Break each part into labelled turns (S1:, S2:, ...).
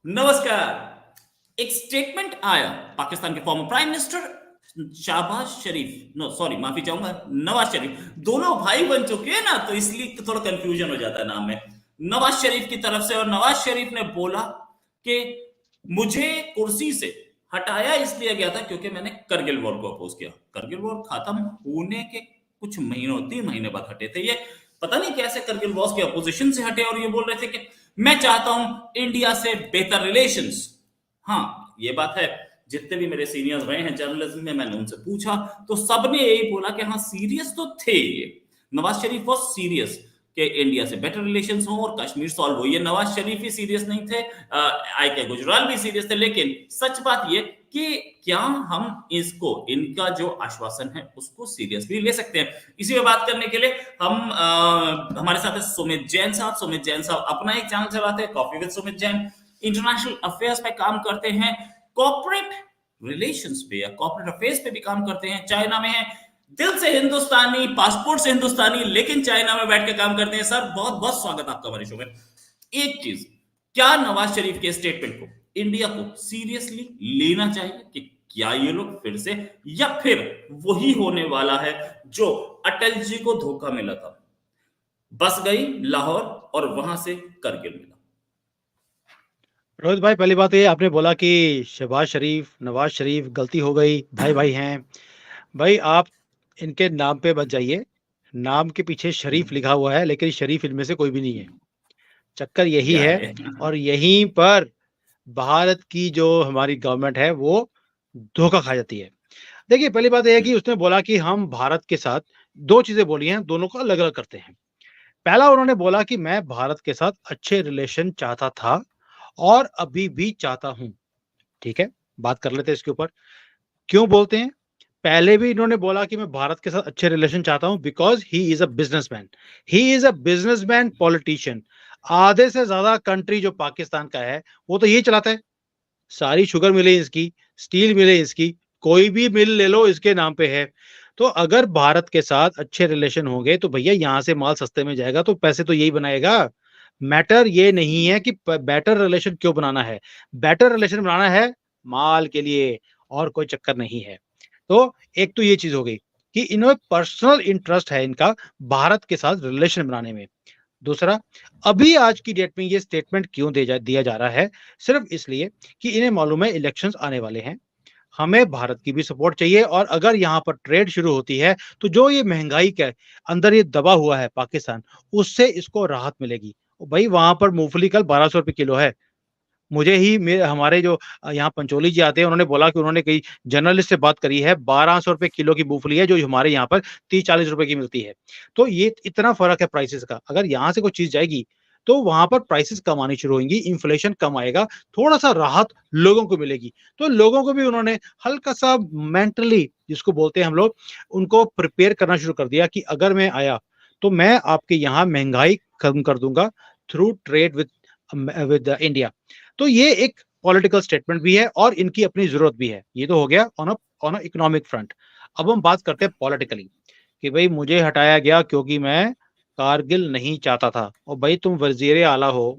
S1: नमस्कार। एक स्टेटमेंट आया पाकिस्तान के फॉर्मर प्राइम मिनिस्टर शाहबाज शरीफ, नो सॉरी माफी चाहूंगा, नवाज शरीफ, दोनों भाई बन चुके हैं ना, तो इसलिए थोड़ा कंफ्यूजन हो जाता है नाम में। नवाज शरीफ की तरफ से, और नवाज शरीफ ने बोला कि मुझे कुर्सी से हटाया इसलिए गया था क्योंकि मैंने करगिल वॉर को अपोज किया। करगिल वॉर खत्म होने के कुछ महीनों, 3 महीने बाद हटे थे ये। पता नहीं कैसे करगिल वॉर के अपोजिशन से हटे, और ये बोल रहे थे कि मैं चाहता हूं इंडिया से बेहतर रिलेशंस। हाँ, ये बात है। जितने भी मेरे सीनियर्स रहे हैं जर्नलिज्म में, मैंने उनसे पूछा तो सबने यही बोला कि हाँ, सीरियस तो थे ये। नवाज शरीफ वॉज सीरियस कि इंडिया से बेटर रिलेशंस हो और कश्मीर सॉल्व हो। ये नवाज शरीफ ही सीरियस नहीं थे, आई के गुजराल भी सीरियस थे। लेकिन सच बात ये कि क्या हम इसको, इनका जो आश्वासन है उसको सीरियसली ले सकते हैं? इसी में बात करने के लिए हम हमारे साथ है सुमित जैन साहब। सुमित जैन साहब अपना एक चैनल चलाते हैं, coffee with Sumit Jain. International affairs पे काम करते हैं, कॉर्पोरेट रिलेशंस पे या कॉर्पोरेट अफेयर्स पे भी काम करते हैं। चाइना में है, दिल से हिंदुस्तानी, पासपोर्ट से हिंदुस्तानी, लेकिन चाइना में बैठ के काम करते हैं। सर, बहुत बहुत स्वागत आपका हमारे शो में। एक चीज, क्या नवाज शरीफ के स्टेटमेंट को इंडिया को सीरियसली लेना चाहिए कि क्या ये लोग फिर से, या फिर वही होने वाला है जो अटल जी को धोखा मिला था, बस गई लाहौर और वहां से करगिल मिला?
S2: रोहित भाई, पहली बात ये आपने बोला कि शहबाज शरीफ, नवाज शरीफ, गलती हो गई, भाई भाई हैं। भाई आप इनके नाम पे बच जाइए। नाम के पीछे शरीफ लिखा हुआ है, लेकिन शरीफ इनमें से कोई भी नहीं है। चक्कर यही
S1: क्या
S2: है।
S1: है?
S2: और यहीं पर भारत की जो हमारी गवर्नमेंट है वो धोखा खा जाती है। देखिए, पहली बात यह है कि उसने बोला कि हम भारत के साथ, दो चीजें बोली हैं, दोनों को अलग अलग करते हैं। पहला उन्होंने बोला कि मैं भारत के साथ अच्छे रिलेशन चाहता था और अभी भी चाहता हूं। ठीक है, बात कर लेते हैं इसके ऊपर। क्यों बोलते हैं? पहले भी इन्होंने बोला कि मैं भारत के साथ अच्छे रिलेशन चाहता हूं because he is a businessman. He is a businessman politician. आधे से ज्यादा कंट्री जो पाकिस्तान का है वो तो यही चलाता है। सारी शुगर मिले इसकी, स्टील मिले इसकी, कोई भी मिल ले लो इसके नाम पे है। तो अगर भारत के साथ अच्छे रिलेशन होंगे तो भैया यहां से माल सस्ते में जाएगा, तो पैसे तो यही बनाएगा। मैटर ये नहीं है कि बेटर रिलेशन क्यों बनाना है। बेटर रिलेशन बनाना है माल के लिए, और कोई चक्कर नहीं है। तो एक तो ये चीज हो गई कि इन्हें पर्सनल इंटरेस्ट है इनका भारत के साथ रिलेशन बनाने में। दूसरा, अभी आज की डेट में ये स्टेटमेंट क्यों दिया जा रहा है? सिर्फ इसलिए कि इन्हें मालूम है इलेक्शंस आने वाले हैं, हमें भारत की भी सपोर्ट चाहिए, और अगर यहाँ पर ट्रेड शुरू होती है तो जो ये महंगाई के अंदर ये दबा हुआ है पाकिस्तान, उससे इसको राहत मिलेगी। भाई वहां पर मूंगफली कल 1200 रुपए किलो है। मुझे ही हमारे जो यहाँ पंचोली जी आते हैं, उन्होंने बोला कि उन्होंने कई जर्नलिस्ट से बात करी है, 1200 रुपए किलो की मूंगफली है जो हमारे यहाँ पर 30-40 रुपए की मिलती है। तो ये इतना फर्क है प्राइसेस का। अगर यहाँ से कोई चीज जाएगी तो वहां पर प्राइसेस कम आनी शुरू होंगी, इन्फ्लेशन कम आएगा, थोड़ा सा राहत लोगों को मिलेगी। तो लोगों को भी उन्होंने हल्का सा मेंटली, जिसको बोलते हैं हम लोग, उनको प्रिपेयर करना शुरू कर दिया कि अगर मैं आया तो मैं आपके यहाँ महंगाई कम कर दूंगा थ्रू ट्रेड विद इंडिया। तो ये एक पॉलिटिकल स्टेटमेंट भी है और इनकी अपनी जरूरत भी है। ये तो हो गया ऑन अ इकोनॉमिक फ्रंट। अब हम बात करते हैं पॉलिटिकली कि भाई मुझे हटाया गया क्योंकि मैं कारगिल नहीं चाहता था। और भाई तुम वजीर आला हो,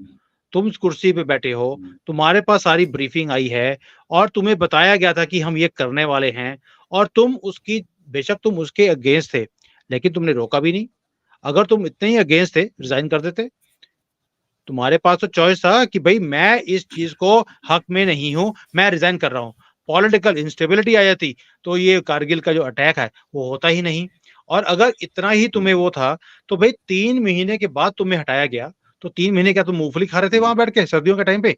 S2: तुम उस कुर्सी पे बैठे हो, तुम्हारे पास सारी ब्रीफिंग आई है और तुम्हें बताया गया था कि हम ये करने वाले हैं, और तुम उसकी, बेशक तुम उसके अगेंस्ट थे लेकिन तुमने रोका भी नहीं। अगर तुम इतने ही अगेंस्ट थे, रिजाइन कर देते। तुम्हारे पास तो चॉइस था कि भाई मैं इस चीज को हक में नहीं हूं, मैं रिजाइन कर रहा हूं। पॉलिटिकल इंस्टेबिलिटी आ जाती तो ये कारगिल का जो अटैक है वो होता ही नहीं। और अगर इतना ही तुम्हें वो था तो भाई 3 महीने के बाद तुम्हें हटाया गया, तो 3 महीने क्या तुम मूंगफली खा रहे थे वहां बैठ के सर्दियों के टाइम पे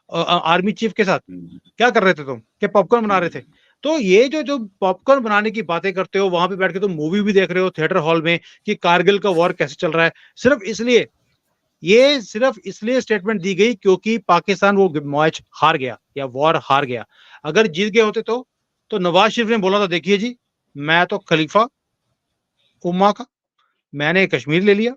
S2: आर्मी चीफ के साथ? क्या कर रहे थे तुम? क्या पॉपकॉर्न बना रहे थे? तो ये जो जो पॉपकॉर्न बनाने की बातें करते हो, वहां पे बैठ के तुम मूवी भी देख रहे हो थिएटर हॉल में कि कारगिल का वॉर कैसे चल रहा है, सिर्फ इसलिए स्टेटमेंट दी गई क्योंकि पाकिस्तान वो मैच हार गया या वॉर हार गया। अगर जीत गए होते तो नवाज शरीफ ने बोला था, देखिए जी, मैं तो खलीफा उम्मा का, मैंने कश्मीर ले लिया,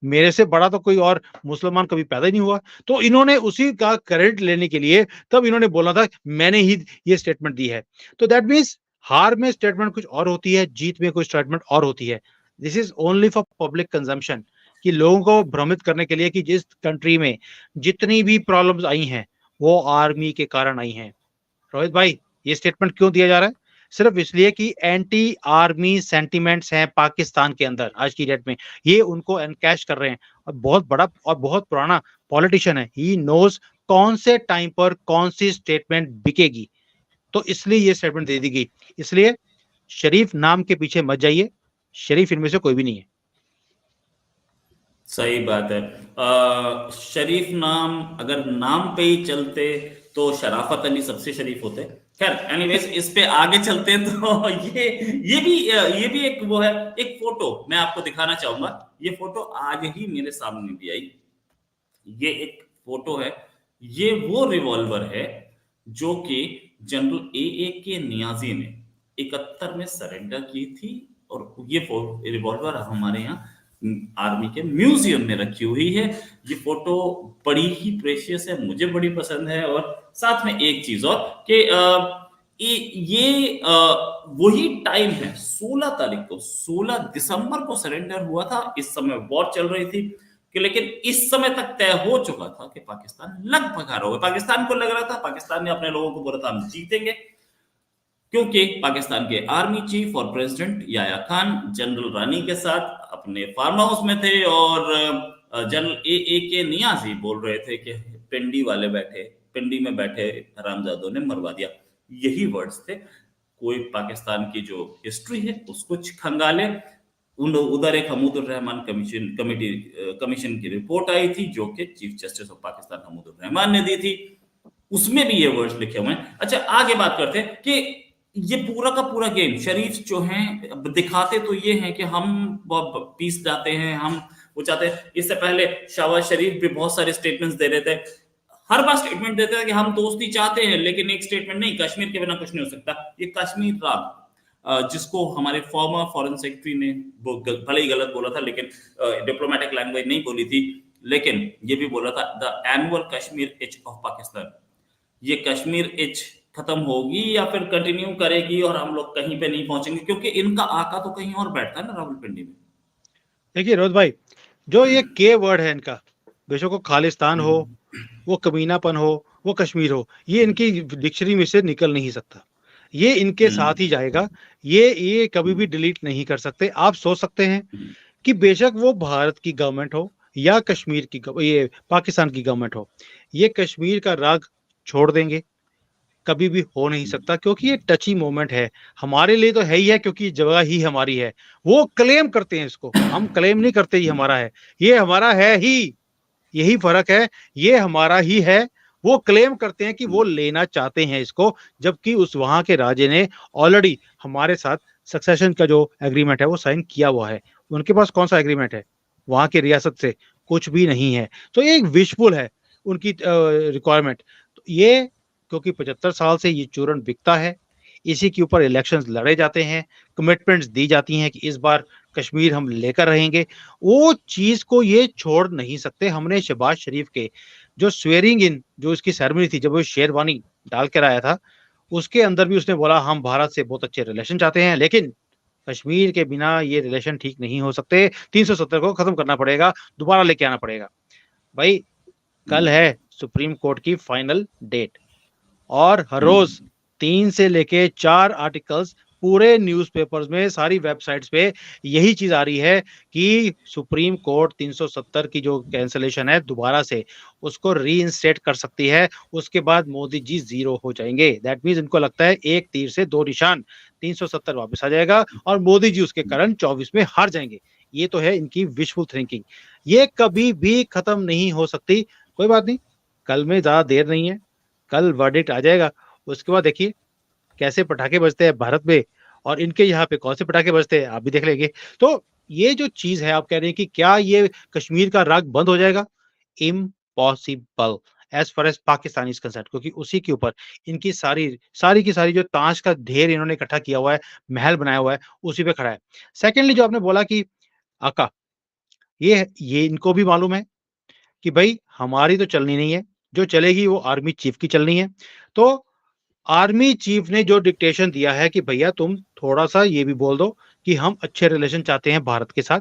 S2: मेरे से बड़ा तो कोई और मुसलमान कभी पैदा ही नहीं हुआ। तो इन्होंने उसी का क्रेडिट लेने के लिए तब इन्होंने बोला था मैंने ही ये स्टेटमेंट दी है। तो दैट मीन्स हार में स्टेटमेंट कुछ और होती है, जीत में कुछ स्टेटमेंट और होती है। This is only for public consumption, कि लोगों को भ्रमित करने के लिए कि जिस कंट्री में जितनी भी प्रॉब्लम्स आई हैं वो आर्मी के कारण आई हैं। रोहित भाई, ये स्टेटमेंट क्यों दिया जा रहा है? सिर्फ इसलिए कि एंटी आर्मी सेंटिमेंट्स हैं पाकिस्तान के अंदर आज की डेट में, ये उनको एनकैश कर रहे हैं। और बहुत बड़ा और बहुत पुराना पॉलिटिशियन है, ही नोज कौन से टाइम पर कौन सी स्टेटमेंट बिकेगी, तो इसलिए ये स्टेटमेंट दे दी गई। इसलिए शरीफ नाम के पीछे मत जाइए, शरीफ इनमें से कोई भी नहीं है।
S1: सही बात है। शरीफ नाम, अगर नाम पे ही चलते तो शराफत अली सबसे शरीफ होते। खैर एनीवेज, इस पे आगे चलते हैं। तो ये भी एक वो है, एक फोटो मैं आपको दिखाना चाहूंगा। ये फोटो आज ही मेरे सामने भी आई। ये एक फोटो है, ये वो रिवॉल्वर है जो कि जनरल ए के नियाजी ने 71 में सरेंडर की थी। और ये रिवॉल्वर हमारे यहाँ आर्मी के म्यूजियम में रखी हुई है। ये फोटो बड़ी ही प्रेशियस है, मुझे बड़ी पसंद है। और साथ में एक चीज और कि ये वही टाइम है, 16 तारीख को, 16 दिसंबर को सरेंडर हुआ था। इस समय वॉर चल रही थी कि, लेकिन इस समय तक तय हो चुका था कि पाकिस्तान लगभग हारा होगा। पाकिस्तान को लग रहा था, पाकिस्तान ने अपने लोगों को बोला था हम जीतेंगे, क्योंकि पाकिस्तान के आर्मी चीफ और प्रेसिडेंट याया खान जनरल रानी के साथ अपने फार्म हाउस में थे। और जनरल ए के नियाजी बोल रहे थे कि पिंडी में बैठे हरामजादों ने मरवा दिया। यही वर्ड्स थे। कोई पाकिस्तान की जो हिस्ट्री है उसको खंगाले। उधर एक हमीदुर रहमान कमीशन की रिपोर्ट आई थी जो कि chief justice of Pakistan Hamidur Rahman ने दी थी, उसमें भी ये वर्ड्स लिखे हुए हैं। अच्छा, आगे बात करते हैं कि ये पूरा का पूरा गेम शरीफ जो हैं दिखाते तो ये हैं कि हम पीस चाहते हैं, हम वो चाहते हैं। इससे पहले शहबाज शरीफ भी बहुत सारे स्टेटमेंट्स दे रहे थे, हर बार स्टेटमेंट देते थे कि हम दोस्ती चाहते हैं, लेकिन एक स्टेटमेंट नहीं, कश्मीर के बिना कुछ नहीं हो सकता। ये कश्मीर राग, जिसको हमारे फॉर्मर फॉरेन सेक्रेटरी ने भले ही गलत बोला था, लेकिन डिप्लोमेटिक लैंग्वेज नहीं बोली थी, लेकिन ये भी बोला था the annual Kashmir each of Pakistan. ये कश्मीर इच खत्म होगी या फिर कंटिन्यू करेगी और हम लोग कहीं पे नहीं पहुंचेंगे, क्योंकि इनका आका तो कहीं और बैठता है ना रावलपिंडी में।
S2: देखिए रोहित भाई, जो ये के वर्ड है इनका, बेशक वो खालिस्तान हो, वो कमीनापन हो, वो कश्मीर हो, ये इनकी डिक्शनरी में से निकल नहीं सकता। ये इनके साथ ही जाएगा, ये कभी भी डिलीट नहीं कर सकते। आप सोच सकते हैं कि बेशक वो भारत की गवर्नमेंट हो या कश्मीर की, ये पाकिस्तान की गवर्नमेंट हो, ये कश्मीर का राग छोड़ देंगे, कभी भी हो नहीं सकता, क्योंकि ये टची मोमेंट है हमारे लिए, तो है ही है, क्योंकि जगह ही हमारी है। वो क्लेम करते हैं इसको, हम क्लेम नहीं करते ये हमारा है, ये हमारा है ही। यही फर्क है, ये हमारा ही है। वो क्लेम करते हैं कि वो लेना चाहते हैं इसको, जबकि उस वहां के राजे ने ऑलरेडी हमारे साथ सक्सेशन का जो एग्रीमेंट है वो साइन किया हुआ है। उनके पास कौन सा एग्रीमेंट है? वहां की रियासत से कुछ भी नहीं है। तो ये एक विशफुल है उनकी रिक्वायरमेंट। तो ये, क्योंकि 75 साल से ये चूरन बिकता है, इसी के ऊपर इलेक्शंस लड़े जाते हैं, कमिटमेंट्स दी जाती हैं कि इस बार कश्मीर हम लेकर रहेंगे, वो चीज को ये छोड़ नहीं सकते। हमने शहबाज शरीफ के जो स्वेरिंग इन, जो इसकी सेरेमनी थी, जब वो शेरवानी डाल कर आया था, उसके अंदर भी उसने बोला हम भारत से बहुत अच्छे रिलेशन चाहते हैं, लेकिन कश्मीर के बिना ये रिलेशन ठीक नहीं हो सकते, 370 को खत्म करना पड़ेगा, दोबारा लेके आना पड़ेगा। भाई, कल है सुप्रीम कोर्ट की फाइनल डेट, और हर रोज 3 से लेके 4 आर्टिकल्स पूरे न्यूज़पेपर्स में, सारी वेबसाइट्स पे यही चीज आ रही है कि सुप्रीम कोर्ट 370 की जो कैंसलेशन है दोबारा से उसको रीइंस्टेट कर सकती है। उसके बाद मोदी जी जीरो हो जाएंगे। दैट मीन्स इनको लगता है एक तीर से दो निशान, 370 वापस आ जाएगा और मोदी जी उसके कारण 24 में हार जाएंगे। ये तो है इनकी विशफुल थिंकिंग, ये कभी भी खत्म नहीं हो सकती। कोई बात नहीं, कल में ज्यादा देर नहीं है, कल वर्डिक्ट आ जाएगा। उसके बाद देखिए कैसे पटाखे बजते हैं भारत में, और इनके यहाँ पे कौन से पटाखे बजते हैं आप भी देख लेंगे। तो ये जो चीज है, आप कह रहे हैं कि क्या ये कश्मीर का राग बंद हो जाएगा? Impossible as far as Pakistan is concerned, क्योंकि उसी के ऊपर इनकी सारी की सारी जो ताश का ढेर इन्होंने इकट्ठा किया हुआ है, महल बनाया हुआ है, उसी पे खड़ा है। सेकेंडली, जो आपने बोला कि आका, ये इनको भी मालूम है कि भाई हमारी तो चलनी नहीं है, जो चलेगी वो आर्मी चीफ की चलनी है। तो आर्मी चीफ ने जो डिक्टेशन दिया है कि भैया तुम थोड़ा सा ये भी बोल दो कि हम अच्छे रिलेशन चाहते हैं भारत के साथ,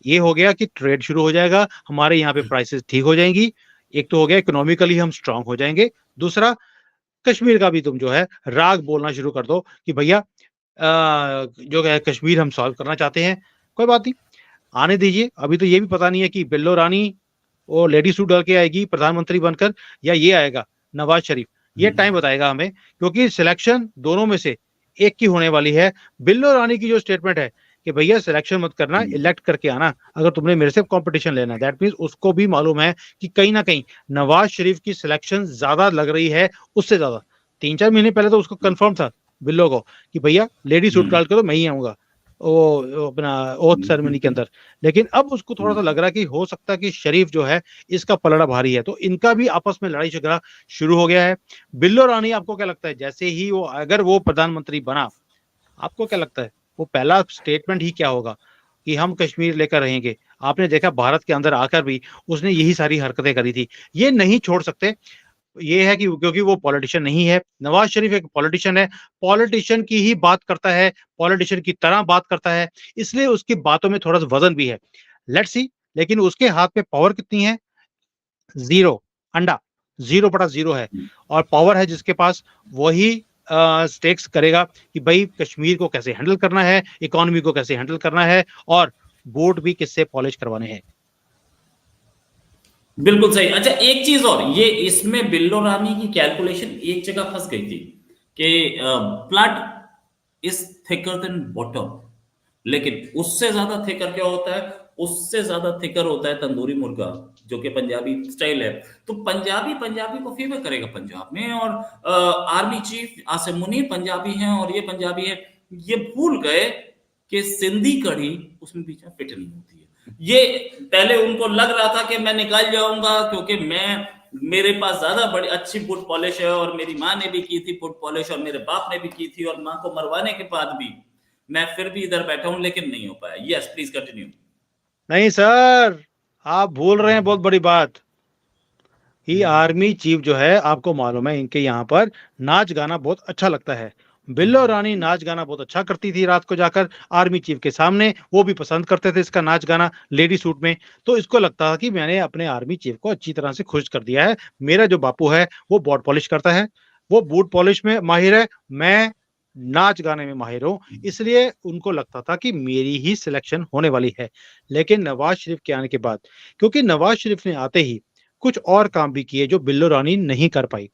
S2: ये हो गया कि ट्रेड शुरू हो जाएगा, हमारे यहाँ पे प्राइसेस ठीक हो जाएंगी। एक तो हो गया इकोनॉमिकली हम स्ट्रांग हो जाएंगे, दूसरा कश्मीर का भी तुम जो है राग बोलना शुरू कर दो कि भैया जो है कश्मीर हम सॉल्व करना चाहते हैं, कोई बात नहीं, आने दीजिए। अभी तो ये भी पता नहीं है कि बिल्लो रानी वो लेडी सूट डाल के आएगी प्रधानमंत्री बनकर, या ये आएगा नवाज शरीफ, ये टाइम बताएगा हमें, क्योंकि सिलेक्शन दोनों में से एक की होने वाली है। बिल्लो रानी की जो स्टेटमेंट है कि भैया सिलेक्शन मत करना, इलेक्ट करके आना अगर तुमने मेरे से कंपटीशन लेना है, दैट मींस उसको भी मालूम है कि कहीं ना कहीं नवाज शरीफ की सिलेक्शन ज्यादा लग रही है उससे ज्यादा। 3-4 महीने पहले तो उसको कंफर्म था बिल्लो को कि भैया लेडी सूट डाल के तो मैं ही आऊंगा वो अपना ओथ सेरेमनी के अंदर, लेकिन अब उसको थोड़ा सा लग रहा है कि हो सकता है कि शरीफ जो है इसका पलड़ा भारी है, तो इनका भी आपस में लड़ाई झगड़ा शुरू हो गया है। बिल्लो रानी आपको क्या लगता है, जैसे ही वो अगर वो प्रधानमंत्री बना, आपको क्या लगता है वो पहला स्टेटमेंट ही क्या होगा कि हम कश्मीर लेकर रहेंगे? आपने देखा भारत के अंदर आकर भी उसने यही सारी हरकतें करी थी, ये नहीं छोड़ सकते। ये है कि क्योंकि वो पॉलिटिशियन नहीं है, नवाज शरीफ एक पॉलिटिशियन है, पॉलिटिशियन की ही बात करता है, पॉलिटिशियन की तरह बात करता है, इसलिए उसकी बातों में थोड़ा सा वजन भी है। लेट्स सी, लेकिन उसके हाथ में पावर कितनी है? जीरो, अंडा 0/0 है, और पावर है जिसके पास वही स्टेक्स करेगा कि भाई कश्मीर को कैसे हैंडल करना है, इकोनॉमी को कैसे हैंडल करना है, और वोट भी किससे पॉलिश करवाने हैं।
S1: बिल्कुल सही। अच्छा, एक चीज और, ये इसमें बिल्लो रानी की कैलकुलेशन एक जगह फंस गई थी कि blood is thicker than bottom, लेकिन उससे ज्यादा थिकर क्या होता है? उससे ज्यादा थिकर होता है तंदूरी मुर्गा, जो कि पंजाबी स्टाइल है। तो पंजाबी पंजाबी को फेवर करेगा पंजाब में, और आर्मी चीफ आसिम मुनीर पंजाबी हैं और ये पंजाबी है। ये भूल गए कि सिंधी कढ़ी उसमें बीच में फिट नहीं होती है। ये पहले उनको लग रहा था कि मैं निकाल जाऊंगा क्योंकि मैं, मेरे पास ज्यादा बड़ी अच्छी फुट पॉलिश है, और मेरी माँ ने भी की थी फुट पॉलिश और मेरे बाप ने भी की थी, और माँ को मरवाने के बाद भी मैं फिर भी इधर बैठा हूं, लेकिन नहीं हो पाया। Yes, please continue.
S2: नहीं सर, आप भूल रहे हैं बहुत बड़ी बात। ही आर्मी चीफ जो है, आपको मालूम है इनके यहाँ पर नाच गाना बहुत अच्छा लगता है। बिल्लो रानी नाच गाना बहुत अच्छा करती थी, रात को जाकर आर्मी चीफ के सामने, वो भी पसंद करते थे इसका नाच गाना लेडी सूट में। तो इसको लगता था कि मैंने अपने आर्मी चीफ को अच्छी तरह से खुश कर दिया है। मेरा जो बापू है वो बॉट पॉलिश करता है, वो बूट पॉलिश में माहिर है, मैं नाच गाने में माहिर हूँ, इसलिए उनको लगता था कि मेरी ही सिलेक्शन होने वाली है। लेकिन नवाज शरीफ के आने के बाद, क्योंकि नवाज शरीफ ने आते ही कुछ और काम भी किए जो बिल्लो रानी नहीं कर पाई।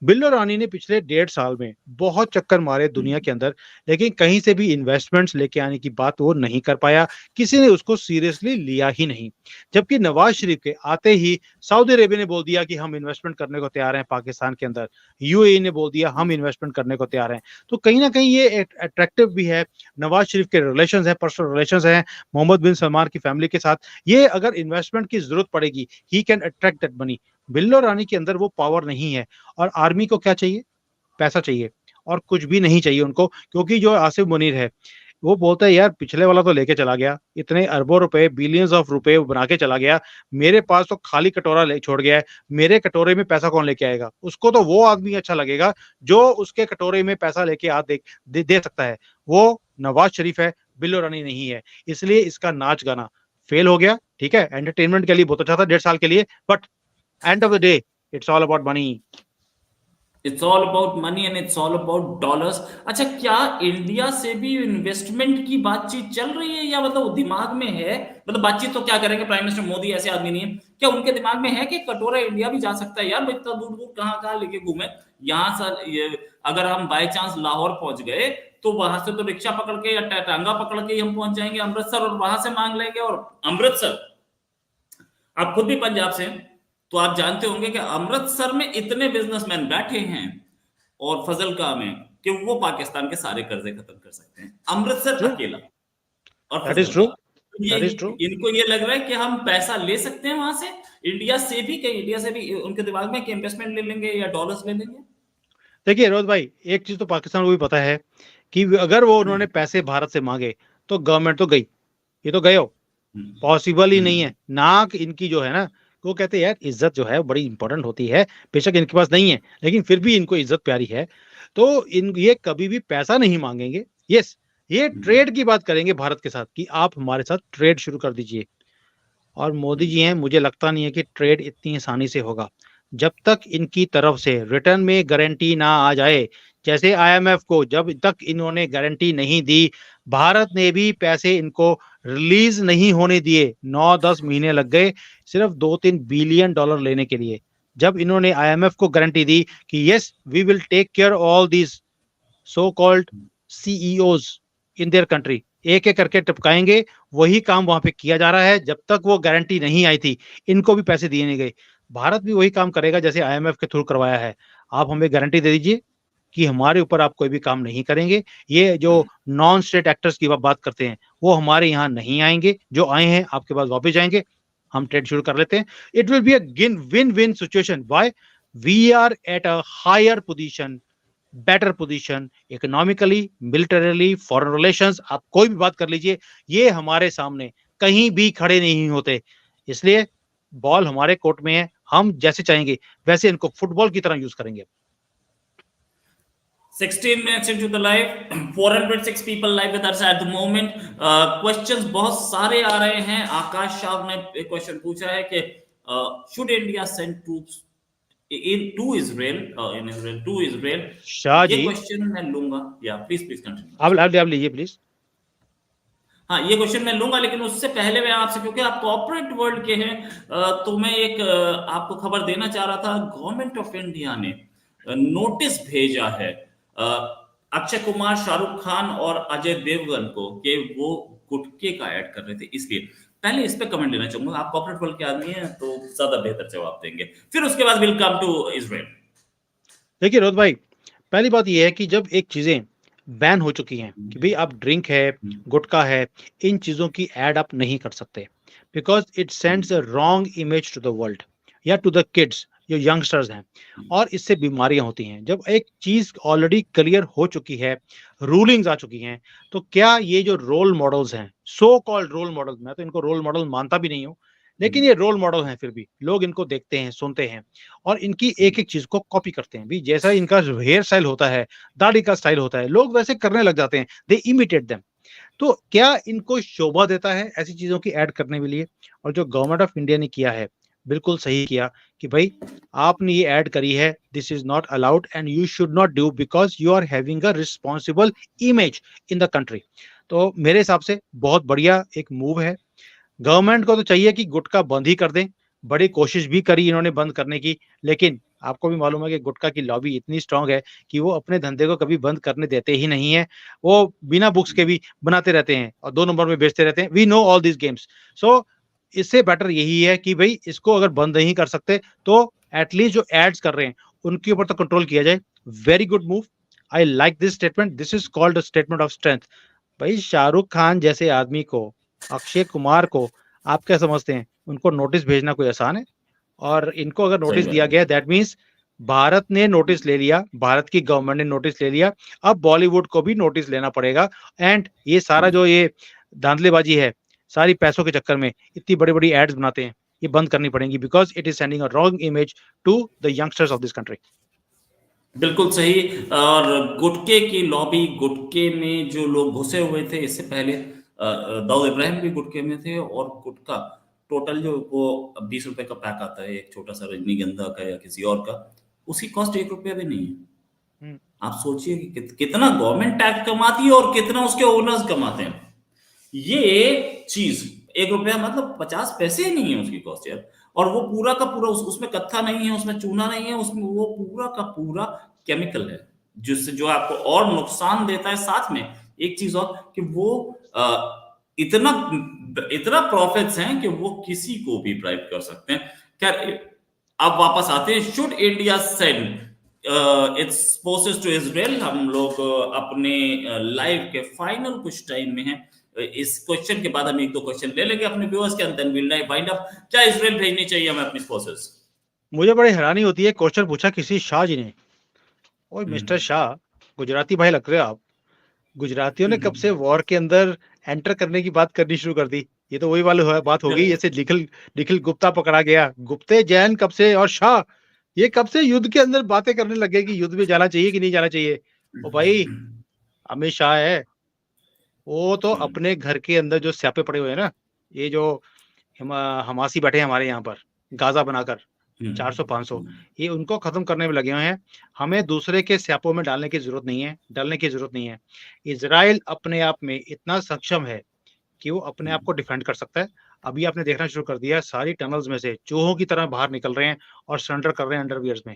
S2: बिल्लो रानी ने पिछले 1.5 साल में बहुत चक्कर मारे दुनिया के अंदर, लेकिन कहीं से भी इन्वेस्टमेंट्स लेके आने की बात वो नहीं कर पाया, किसी ने उसको सीरियसली लिया ही नहीं। जबकि नवाज शरीफ के आते ही सऊदी अरेबिया ने बोल दिया कि हम इन्वेस्टमेंट करने को तैयार हैं पाकिस्तान के अंदर, यूएई ने बोल दिया हम इन्वेस्टमेंट करने को तैयार हैं। तो कहीं ना कहीं ये अट्रैक्टिव भी है। नवाज शरीफ के रिलेशन है, पर्सनल रिलेशन है मोहम्मद बिन सलमान की फैमिली के साथ, ये अगर इन्वेस्टमेंट की जरूरत पड़ेगी he can attract that money. बिल्लो रानी के अंदर वो पावर नहीं है। और आर्मी को क्या चाहिए? पैसा चाहिए, और कुछ भी नहीं चाहिए उनको, क्योंकि जो आसिफ मुनीर है वो बोलता है यार पिछले वाला तो लेके चला गया, इतने अरबों रुपए, बिलियंस ऑफ रुपए बना के चला गया, मेरे पास तो खाली कटोरा ले छोड़ गया है, मेरे कटोरे में पैसा कौन लेके आएगा? उसको तो वो आदमी अच्छा लगेगा जो उसके कटोरे में पैसा लेके आ दे सकता है, वो नवाज शरीफ है, बिल्लो रानी नहीं है। इसलिए इसका नाच गाना फेल हो गया। ठीक है, एंटरटेनमेंट के लिए बहुत अच्छा था 1.5 साल के लिए, but end of the day it's all about money.
S1: It's all about money and it's all about dollars. अच्छा, क्या इंडिया से भी इन्वेस्टमेंट की बातचीत चल रही है, या मतलब दिमाग में है? मतलब बातचीत तो क्या करेंगे, प्राइम मिनिस्टर मोदी ऐसे आदमी नहीं है, क्या उनके दिमाग में है कि कटोरा इंडिया भी जा सकता है? यार इतना दूर दूर कहाँ कहाँ लेके घूमे। यहाँ से अगर हम बाई चांस लाहौर पहुंच गए तो वहां से तो रिक्शा पकड़ के या टांगा पकड़ के हम पहुंच जाएंगे अमृतसर, और वहां से मांग लेंगे। और अमृतसर, आप खुद भी पंजाब से हैं, तो आप जानते होंगे कि अमृतसर में इतने बिजनेसमैन बैठे हैं और फजल काम है कि वो पाकिस्तान के सारे कर्जे खत्म कर सकते हैं, अमृतसर अकेला और
S2: दैट
S1: फजल
S2: इज ट्रू,
S1: काम। तो ये
S2: दैट इज ट्रू।
S1: इनको ये लग रहा है कि हम पैसा ले सकते हैं वहां से, इंडिया से भी, कहीं इंडिया से भी उनके दिमाग में कि इन्वेस्टमेंट ले लेंगे या डॉलर्स ले लेंगे।
S2: देखिए रोहित भाई, एक चीज तो पाकिस्तान को भी पता है कि अगर वो उन्होंने पैसे भारत से मांगे तो गवर्नमेंट तो गई, ये तो गए हो, पॉसिबल ही नहीं है। नाक इनकी जो है ना, वो कहते हैं यार इज्जत जो है बड़ी इंपॉर्टेंट होती है, बेशक इनके पास नहीं है लेकिन फिर भी इनको इज्जत प्यारी है, तो इन ये कभी भी पैसा नहीं मांगेंगे। यस, ये ट्रेड की बात करेंगे भारत के साथ कि आप हमारे साथ ट्रेड शुरू कर दीजिए, और मोदी जी हैं, मुझे लगता नहीं है कि ट्रेड इतनी आसानी से होगा जब तक इनकी तरफ से रिटर्न में गारंटी ना आ जाए। जैसे आईएमएफ को जब तक इन्होंने गारंटी नहीं दी, भारत ने भी पैसे इनको रिलीज नहीं होने दिए। 9-10 महीने लग गए सिर्फ 2-3 बिलियन डॉलर लेने के लिए। जब इन्होंने आईएमएफ को गारंटी दी कि yes we will take care all these so called CEOs in their country, एक एक करके टपकाएंगे, वही काम वहां पे किया जा रहा है। जब तक वो गारंटी नहीं आई थी, इनको भी पैसे दिए नहीं गए। भारत भी वही काम करेगा जैसे आईएमएफ के थ्रू करवाया है। आप हमें गारंटी दे दीजिए कि हमारे ऊपर आप कोई भी काम नहीं करेंगे। ये जो नॉन स्टेट एक्टर्स की बात करते हैं, वो हमारे यहाँ नहीं आएंगे, जो आए हैं आपके पास वापस जाएंगे, हम ट्रेड शुरू कर लेते हैं। It will be a win win situation. Why? We are at a higher position, better position economically, militarily, foreign relations, आप कोई भी बात कर लीजिए, ये हमारे सामने कहीं भी खड़े नहीं होते। इसलिए बॉल हमारे कोर्ट में है, हम जैसे चाहेंगे वैसे इनको फुटबॉल की तरह यूज करेंगे।
S1: 16 minutes into the live, 406 people live with us at the moment. Questions बहुत सारे आ रहे हैं। आकाश शाह ने एक क्वेश्चन पूछा है कि should India send troops to Israel, in Israel to Israel?
S2: Shah
S1: ये
S2: जी,
S1: क्वेश्चन मैं लूंगा। या प्लीज कंटिन्यू।
S2: आप लीजिए प्लीज।
S1: हाँ, ये क्वेश्चन मैं लूंगा, लेकिन उससे पहले मैं आपसे, क्योंकि आप कॉर्पोरेट वर्ल्ड के हैं, तो मैं एक आपको खबर देना चाह रहा था। गवर्नमेंट ऑफ इंडिया ने नोटिस भेजा है अक्षय कुमार, शाहरुख खान और अजय देवगन को कि वो गुटके का ऐड कर रहे थे। इसलिए पहले इस पे कमेंट लेना चाहूंगा। आप कॉर्पोरेट वर्ल्ड के आदमी हैं तो ज्यादा बेहतर जवाब देंगे, फिर उसके बाद विल कम टू इजराइल।
S2: देखिए रोहित भाई, पहली बात यह है कि जब एक चीजें बैन हो चुकी हैं कि भाई आप ड्रिंक है, गुटखा है, इन चीजों की ऐड आप नहीं कर सकते, because it sends a wrong image to the world या टू द किड्स जो यंगस्टर्स हैं, और इससे बीमारियां होती हैं। जब एक चीज ऑलरेडी क्लियर हो चुकी है, रूलिंग्स आ चुकी हैं, तो क्या ये जो रोल मॉडल्स हैं, सो कॉल्ड रोल मॉडल्स, मैं तो इनको रोल मॉडल मानता भी नहीं हूं, लेकिन ये रोल मॉडल हैं, फिर भी लोग इनको देखते हैं, सुनते हैं, और इनकी एक एक चीज को कॉपी करते हैं। भी जैसा इनका हेयर स्टाइल होता है, दाढ़ी का स्टाइल होता है, लोग वैसे करने लग जाते हैं, दे इमिटेट देम। तो क्या इनको शोभा देता है ऐसी चीजों की ऐड करने के लिए? और जो गवर्नमेंट ऑफ इंडिया ने किया है, बिल्कुल सही किया कि भाई आपने ये ऐड करी है, this is not allowed and you should not do, because you are having a responsible image in the country. तो मेरे हिसाब से बहुत बढ़िया एक मूव है। गवर्नमेंट को तो चाहिए कि गुटखा बंद ही कर दें। बड़ी कोशिश भी करी इन्होंने बंद करने की, लेकिन आपको भी मालूम है कि गुटखा की लॉबी इतनी स्ट्रांग है कि वो अपने धंधे को कभी बंद करने देते ही नहीं है। वो बिना बुक्स के भी बनाते रहते हैं और 2 नंबर में बेचते रहते हैं। We know all this games. So इससे बेटर यही है कि भाई इसको अगर बंद नहीं कर सकते तो एटलीस्ट जो एड्स कर रहे हैं उनके ऊपर तो कंट्रोल किया जाए। Very good move, I like this statement, this is called a statement of strength. भाई शाहरुख खान जैसे आदमी को, अक्षय कुमार को आप क्या समझते हैं उनको नोटिस भेजना कोई आसान है? और इनको अगर
S1: सही
S2: नोटिस
S1: बात
S2: दिया
S1: है।
S2: गया, दैट मीन्स भारत ने नोटिस ले लिया, भारत की गवर्नमेंट ने नोटिस ले लिया, अब बॉलीवुड को भी नोटिस लेना पड़ेगा। एंड ये सारा जो ये धांधलेबाजी है, सारी पैसों के चक्कर में इतनी बड़ी बड़ी एड्स बनाते हैं, ये बंद करनी पड़ेगी, because it is sending a wrong image to the youngsters of this country.
S1: बिल्कुल सही। और गुटके की लॉबी, गुटके में जो लोग घुसे हुए थे इससे पहले, दाऊद इब्राहिम भी गुटके में थे। और गुटका टोटल जो वो 20 रुपए का पैक आता है, एक छोटा सा रजनीगंधा का या किसी और का, उसकी कॉस्ट 1 रुपया भी नहीं है।
S2: हम्म।
S1: आप सोचिए कि कितना गवर्नमेंट टैक्स कमाती है और कितना उसके ओनर्स कमाते हैं। ये चीज 1 रुपया मतलब 50 पैसे ही नहीं है उसकी कॉस्ट यार। और वो पूरा का पूरा उसमें कत्था नहीं है, उसमें चूना नहीं है, उसमें वो पूरा का पूरा केमिकल है, जिससे जो आपको और नुकसान देता है। साथ में एक चीज और कि वो इतना इतना प्रॉफिट्स हैं कि वो किसी को भी ब्राइब कर सकते हैं। खैर, अब वापस आते हैं। Should India send its forces to Israel? हम लोग अपने लाइव के फाइनल कुछ टाइम में हैं। इस क्वेश्चन के बाद हम एक दो क्वेश्चन ले लेंगे अपने व्यूअर्स के, अंदर विल वाइंड अप। क्या इजराइल भेजनी चाहिए हमें अपनी फोर्सेस?
S2: मुझे बड़ी हैरानी होती है, क्वेश्चन पूछा किसी शाह जी ने। ओए मिस्टर शाह, गुजराती भाई लग रहे हो आप। गुजरातियों ने कब से वॉर के अंदर एंटर करने की बात करनी शुरू कर दी? ये तो वही वाली बात हो गई जैसे निखिल निखिल गुप्ता पकड़ा गया। गुप्ते जैन कब से, और शाह ये कब से युद्ध के अंदर बातें करने लगे कि युद्ध में जाना चाहिए कि नहीं जाना चाहिए? ओ भाई, अमित शाह है, वो तो अपने घर के अंदर जो स्यापे पड़े हुए हैं ना, ये जो हमासी बैठे हैं हमारे यहाँ पर गाजा बनाकर
S1: हम्म,
S2: 400-500, ये उनको खत्म करने में लगे हुए हैं। हमें दूसरे के स्यापों में डालने की जरूरत नहीं है, डालने की जरूरत नहीं है। इजराइल अपने आप में इतना सक्षम है कि वो अपने आप को डिफेंड कर सकता है। अभी आपने देखना शुरू कर दिया है, सारी टनल्स में से चूहों की तरह बाहर निकल रहे हैं और सरेंडर कर रहे हैं अंडरवियर्स में।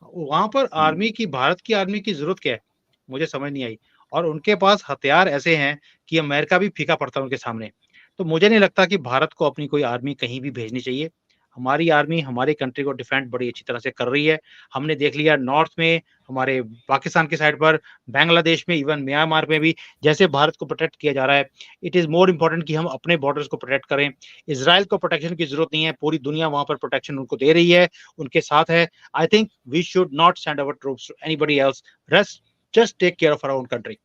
S2: वहां पर आर्मी की, भारत की आर्मी की जरूरत क्या है, मुझे समझ नहीं आई। और उनके पास हथियार ऐसे हैं कि अमेरिका भी फीका पड़ता है उनके सामने। तो मुझे नहीं लगता कि भारत को अपनी कोई आर्मी कहीं भी भेजनी चाहिए। हमारी आर्मी हमारी कंट्री को डिफेंड बड़ी अच्छी तरह से कर रही है। हमने देख लिया नॉर्थ में, हमारे पाकिस्तान की साइड पर, बांग्लादेश में, इवन म्यांमार में भी जैसे भारत को प्रोटेक्ट किया जा रहा है। इट इज मोर इम्पोर्टेंट कि हम अपने बॉर्डर्स को प्रोटेक्ट करें। इसराइल को प्रोटेक्शन की जरूरत नहीं है, पूरी दुनिया वहां पर प्रोटेक्शन उनको दे रही है, उनके साथ है। I think we should not send our troops to anybody else, rest just take care of our own country.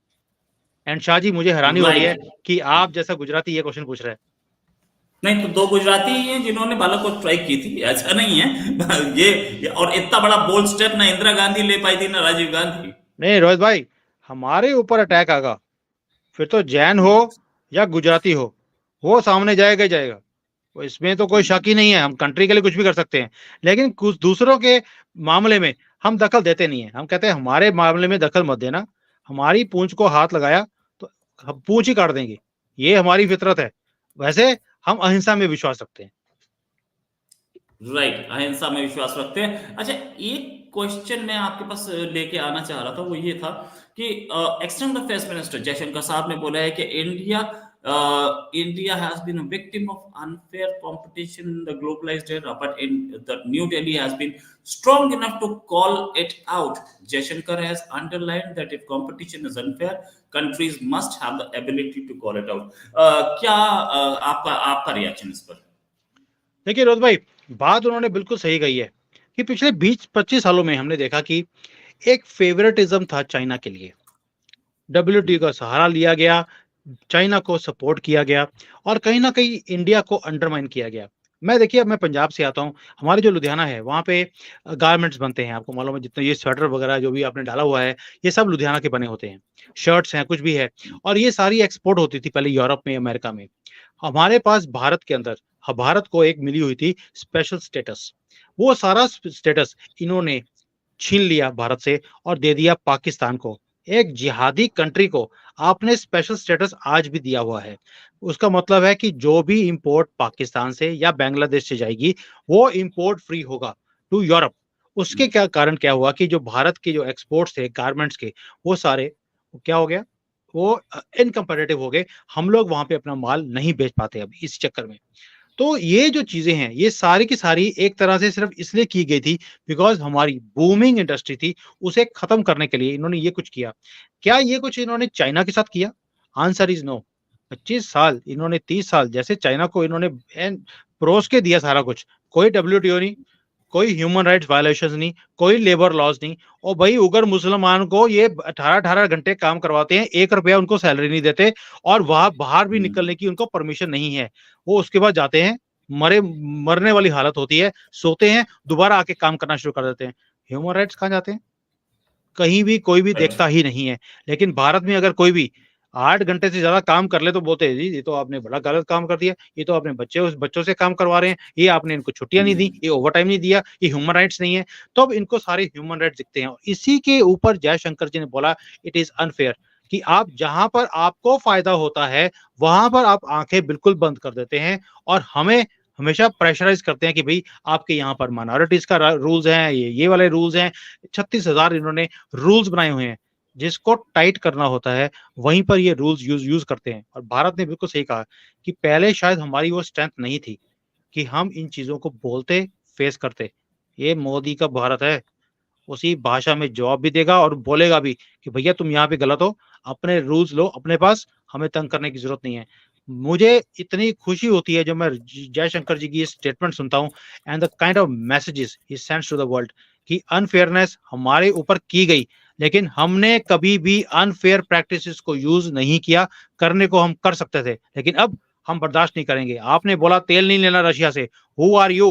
S2: And Shah ji, मुझे हैरानी हो रही है
S1: राइट।
S2: कि आप जैसा गुजराती ये क्वेश्चन पूछ रहे हैं।
S1: नहीं तो दो गुजराती ही हैं जिन्होंने बालाकोट स्ट्राइक की थी, ऐसा नहीं है। और इतना बड़ा बोल्ड स्टेप ना इंदिरा गांधी ले पाई थी ना राजीव गांधी।
S2: नहीं रोहित भाई, हमारे ऊपर अटैक आएगा, फिर तो जैन हो या गुजराती हो, वो सामने जाएगा ही जाएगा। तो इसमें तो कोई शक ही नहीं है, हम कंट्री के लिए कुछ भी कर सकते हैं। लेकिन कुछ दूसरों के मामले में हम दखल देते नहीं है। हम कहते हैं हमारे मामले में दखल मत देना, हमारी पूंछ को हाथ लगाया तो हम पूंछ ही काट देंगे, ये हमारी फितरत है। वैसे हम अहिंसा में विश्वास रखते हैं।
S1: राइट, अहिंसा में विश्वास रखते हैं। अच्छा, एक क्वेश्चन मैं आपके पास लेके आना चाह रहा था, वो ये था कि एक्सटर्नल अफेयर्स मिनिस्टर जयशंकर साहब ने बोला है कि India has been a victim of unfair competition in the globalised era, but in the new Delhi has been strong enough to call it out. Jaishankar has underlined that if competition is unfair, countries must have the ability to call it out. क्या आपका reaction इस पर?
S2: देखिए रोहित भाई, बात उन्होंने बिल्कुल सही कही है कि पिछले 20-25 सालों में हमने देखा कि एक फेवरेटिज्म था चाइना के लिए। WTO का सहारा लिया गया, चाइना को सपोर्ट किया गया और कहीं ना कहीं इंडिया को अंडरमाइन किया गया। मैं देखिए, अब मैं पंजाब से आता हूँ, हमारे जो लुधियाना है वहाँ पे गारमेंट्स बनते हैं। आपको मालूम है, जितने ये स्वेटर वगैरह जो भी आपने डाला हुआ है, ये सब लुधियाना के बने होते हैं। शर्ट्स हैं, कुछ भी है, और ये सारी एक्सपोर्ट होती थी पहले यूरोप में, अमेरिका में। हमारे पास भारत के अंदर, भारत को एक मिली हुई थी स्पेशल स्टेटस। वो सारा स्टेटस इन्होंने छीन लिया भारत से और दे दिया पाकिस्तान को। एक जिहादी कंट्री को आपने स्पेशल स्टेटस आज भी दिया हुआ है। उसका मतलब है कि जो भी इंपोर्ट पाकिस्तान से या बांग्लादेश से जाएगी वो इंपोर्ट फ्री होगा टू यूरोप। उसके क्या कारण क्या हुआ कि जो भारत के जो एक्सपोर्ट्स थे गारमेंट्स के, वो सारे क्या हो गया, वो इनकम्पेरेटिव हो गए। हम लोग वहां पे अपना माल नहीं बेच पाते अब इस चक्कर में। तो ये जो चीजें हैं, ये सारी की सारी एक तरह से सिर्फ इसलिए की गई थी बिकॉज हमारी बूमिंग इंडस्ट्री थी, उसे खत्म करने के लिए इन्होंने ये कुछ किया। क्या ये कुछ इन्होंने चाइना के साथ किया? Answer is no. 25 साल इन्होंने, 30 साल जैसे चाइना को इन्होंने परोस के दिया सारा कुछ। कोई WTO नहीं, कोई ह्यूमन राइट्स वायलेशन नहीं, कोई लेबर लॉज नहीं। और भाई उगर मुसलमान को ये 18-18 घंटे काम करवाते हैं, 1 रुपया उनको सैलरी नहीं देते, और वहां बाहर भी निकलने की उनको परमिशन नहीं है। वो उसके बाद जाते हैं, मरने वाली हालत होती है, सोते हैं, दोबारा आके काम करना शुरू कर देते हैं। ह्यूमन राइट्स कहाँ जाते हैं? कहीं भी कोई भी
S1: राइट।
S2: देखता ही नहीं है। लेकिन भारत में अगर कोई भी 8 घंटे से ज्यादा काम कर ले तो बोलते हैं जी ये तो आपने बड़ा गलत काम कर दिया, ये तो आपने बच्चों से काम करवा रहे हैं, ये आपने इनको छुट्टियां नहीं दी, ये ओवर टाइम नहीं दिया, ये ह्यूमन राइट्स नहीं है। तो अब इनको सारे ह्यूमन राइट्स दिखते हैं। और इसी के ऊपर जयशंकर जी ने बोला इट इज अनफेयर, कि आप जहां पर आपको फायदा होता है वहां पर आप आंखें बिल्कुल बंद कर देते हैं और हमें हमेशा प्रेशराइज करते हैं कि भाई आपके यहाँ पर माइनॉरिटीज का रूल्स हैं, ये वाले रूल्स हैं। 36,000 इन्होंने रूल्स बनाए हुए हैं, जिसको टाइट करना होता है वहीं पर ये रूल्स यूज करते हैं। और भारत ने बिल्कुल सही कहा कि पहले शायद हमारी वो स्ट्रेंथ नहीं थी कि हम इन चीजों को बोलते, फेस करते। ये मोदी का भारत है, उसी भाषा में जवाब भी देगा और बोलेगा भी कि भैया तुम यहाँ पे गलत हो, अपने रूल्स लो अपने पास, हमें तंग करने की जरूरत नहीं है। मुझे इतनी खुशी होती है जब मैं जयशंकर जी की ये स्टेटमेंट सुनता हूँ and the kind of messages ही सेंड्स टू द वर्ल्ड, कि अनफेयरनेस हमारे ऊपर की गई, लेकिन हमने कभी भी अनफेयर प्रैक्टिसेस को यूज नहीं किया। करने को हम कर सकते थे, लेकिन अब हम बर्दाश्त नहीं करेंगे। आपने बोला तेल नहीं लेना रशिया से, who are you,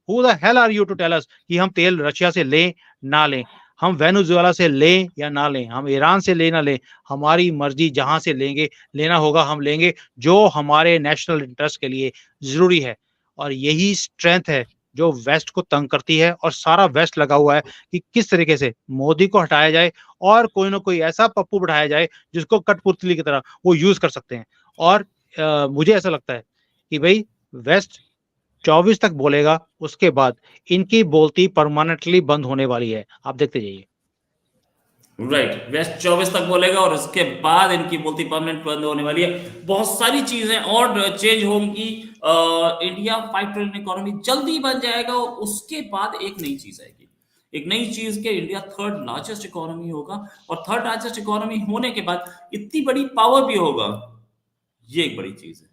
S2: who the hell are you to tell us कि हम तेल रशिया से लें ना लें? हम वेनेजुएला से लें या ना लें, हम ईरान से लें ना लें, हमारी मर्जी, जहां से लेना होगा हम लेंगे, जो हमारे नेशनल इंटरेस्ट के लिए जरूरी है। और यही स्ट्रेंथ है जो वेस्ट को तंग करती है, और सारा वेस्ट लगा हुआ है कि किस तरीके से मोदी को हटाया जाए और कोई ना कोई ऐसा पप्पू बैठाया जाए जिसको कठपुतली की तरह वो यूज कर सकते हैं। और मुझे ऐसा लगता है कि भाई वेस्ट 24 तक बोलेगा, उसके बाद इनकी बोलती परमानेंटली बंद होने वाली है, आप देखते जाइए।
S1: राइट, वेस्ट 24 तक बोलेगा और उसके बाद इनकी बोलती परमानेंट बंद होने वाली है। बहुत सारी चीजें और चेंज होंगी। इंडिया 5 ट्रिलियन इकोनॉमी जल्दी बन जाएगा और उसके बाद एक नई चीज आएगी। एक नई चीज के इंडिया थर्ड लार्जेस्ट इकोनॉमी होगा, और थर्ड लार्जेस्ट इकोनॉमी होने के बाद इतनी बड़ी पावर भी होगा। ये एक बड़ी चीज है,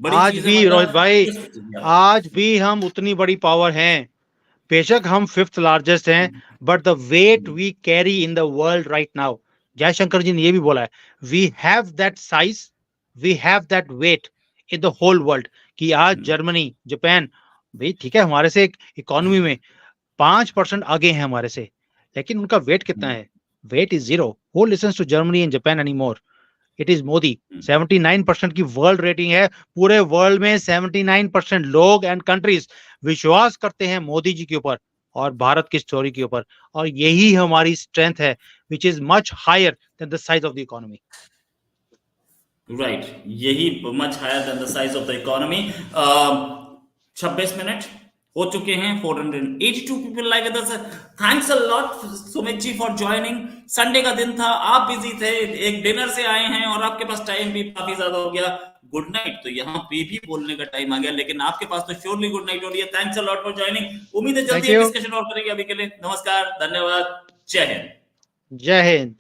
S1: बड़ी
S2: आज
S1: चीज है
S2: भी रोहित भाई,
S1: मतलब।
S2: आज भी हम उतनी बड़ी पावर हैं। बेशक हम 5th लार्जेस्ट हैं, but the weight we carry in the world right now, Jaishankar ji ने ये भी बोला है, we have that size, we have that weight in the whole world. कि आज जर्मनी, जापान, भाई ठीक है हमारे से इकोनॉमी में 5% आगे हैं हमारे से, लेकिन उनका वेट कितना है? Weight is 0। Who listens to Germany and Japan any more? It is Modi. 79% की वर्ल्ड रेटिंग है। पूरे वर्ल्ड में 79% लोग एंड कंट्रीज विश्वास करते हैं मोदी जी के ऊपर और भारत की स्टोरी के ऊपर, और यही हमारी स्ट्रेंथ है, which is much higher than the size of the economy.
S1: Right, यही much higher than the size of the economy. 26 minute हो चुके हैं, 482 people like us. Thanks a lot Sumit ji for joining. Sunday का दिन था, आप बिजी थे, एक डिनर से आए हैं और आपके पास टाइम भी काफी ज्यादा हो गया। गुड नाइट तो यहाँ पे भी बोलने का टाइम आ गया, लेकिन आपके पास तो श्योरली गुड नाइट हो रही है। Thanks a lot for joining. उम्मीद है जल्दी एक डिस्कशन और करेंगे। अभी के लिए नमस्कार, धन्यवाद, जय हिंद।
S2: जय हिंद।